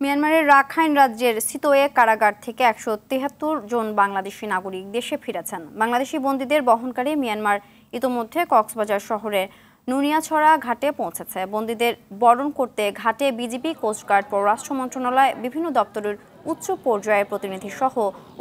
মিয়ানমারের রাখাইন রাজ্যের সিতোয়ে কারাগার থেকে ১৭৩ জন বাংলাদেশি নাগরিক দেশে ফিরেছেন। বাংলাদেশি বন্দীদের বহনকারী মিয়ানমার ইতোমধ্যে কক্সবাজার শহরের নুনিয়াছড়া ঘাটে পৌঁছেছে। বন্দীদের বরণ করতে ঘাটে বিজিবি, কোস্টগার্ড, পররাষ্ট্র মন্ত্রণালয়, বিভিন্ন দপ্তরের উচ্চ পর্যায়ের প্রতিনিধি সহ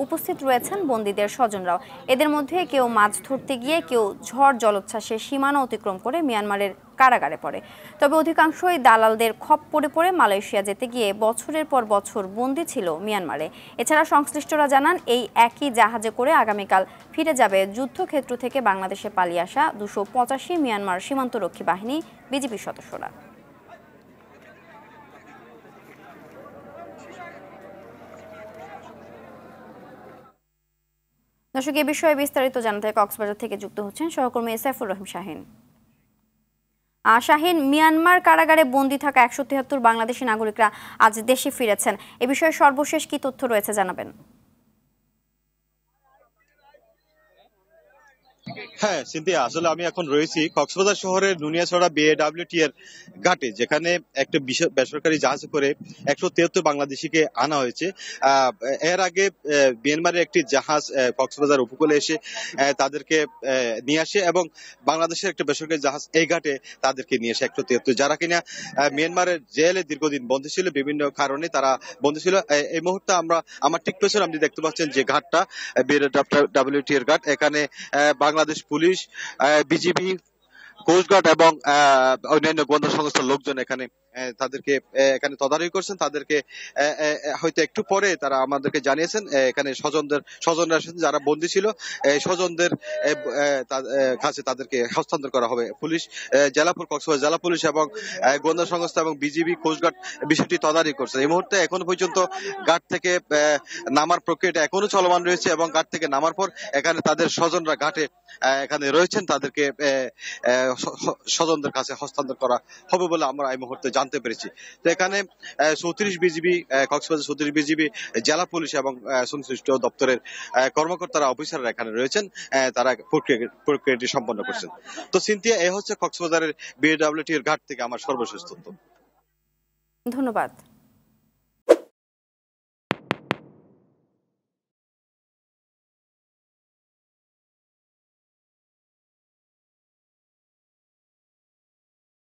উপস্থিত রয়েছেন বন্দীদের স্বজনরাও। এদের মধ্যে কেউ মাছ ধরতে গিয়ে, কেউ ঝড় জলোচ্ছ্বাসে সীমানা অতিক্রম করে মিয়ানমারের কারাগারে পড়ে। তবে অধিকাংশই দালালদের খপ্পরে পড়ে মালয়েশিয়া যেতে গিয়ে বছরের পর বছর বন্দী ছিল মিয়ানমারে। এছাড়া সংশ্লিষ্টরা জানান, এই একই জাহাজে করে আগামীকাল ফিরে যাবে যুদ্ধক্ষেত্র থেকে বাংলাদেশে পালিয়ে আসা ২৮৫ মিয়ানমার সীমান্তরক্ষী বাহিনী বিজিবি সদস্যরা। দর্শক, এ বিষয়ে বিস্তারিত জানাতে কক্সবাজার থেকে যুক্ত হচ্ছেন সহকর্মী সাইফুর রহিম শাহিন। শাহিন, মিয়ানমার কারাগারে বন্দী থাকা ১৭৩ বাংলাদেশি নাগরিকরা আজ দেশে ফিরেছেন। এ বিষয়ে সর্বশেষ কি তথ্য রয়েছে জানাবেন? হ্যাঁ সিন্ধিয়া, আসলে আমি এখন রয়েছি কক্সবাজার শহরের নুনিয়াছড়া BAWT এর ঘাটে, যেখানে একটা বেসরকারি জাহাজে করে ১৭৩ বাংলাদেশিকে আনা হয়েছে। এর আগে মিয়ানমারের একটি জাহাজ কক্সবাজার উপকূলে এসে তাদেরকে নিয়ে আসে এবং বাংলাদেশের একটা বেসরকারি জাহাজ এই ঘাটে তাদেরকে নিয়ে আসে ১৭৩, যারা কিনা মিয়ানমারের জেলে দীর্ঘদিন বন্দী ছিল, বিভিন্ন কারণে তারা বন্দী ছিল। এই মুহূর্তে আমার ঠিক পেছনে আপনি দেখতে পাচ্ছেন যে ঘাটটা BAWT এর ঘাট, এখানে বাংলাদেশ পুলিশ, বিজিবি, কোস্টগার্ড এবং অন্যান্য গোয়েন্দা সংস্থার লোকজন তাদেরকে এখানে তদারকি করছেন। তাদেরকে হয়তো একটু পরে তারা আমাদেরকে জানিয়েছেন এখানে স্বজনরা এসেছেন, যারা বন্দী ছিল। স্বজনদের কাছে তাদেরকে হস্তান্তর করা হবে। পুলিশ, কক্সবাজার জেলা পুলিশ এবং গোয়েন্দা সংস্থা এবং বিজিবি, কোস্টগার্ড বিষয়টি তদারকি করছে। এই মুহূর্তে এখনো পর্যন্ত ঘাট থেকে নামার প্রক্রিয়াটা এখনো চলমান রয়েছে এবং ঘাট থেকে নামার পর এখানে তাদের স্বজনরা ঘাটে এখানে রয়েছেন, তাদেরকে স্বজনদের কাছে হস্তান্তর করা হবে বলে আমরা এই মুহূর্তে জানতে পেরেছি। তো এখানে ৩৪ বিজিবি, কক্সবাজার ৩৪ বিজিবি, জেলা পুলিশ এবং সংশ্লিষ্ট দপ্তরের কর্মকর্তারা, অফিসাররা এখানে রয়েছেন, তারা প্রক্রিয়াটি সম্পন্ন করছেন। তো সিনথিয়া, এই হচ্ছে কক্সবাজারের BAWT এর ঘাট থেকে আমার সর্বশেষ তথ্য। ধন্যবাদ।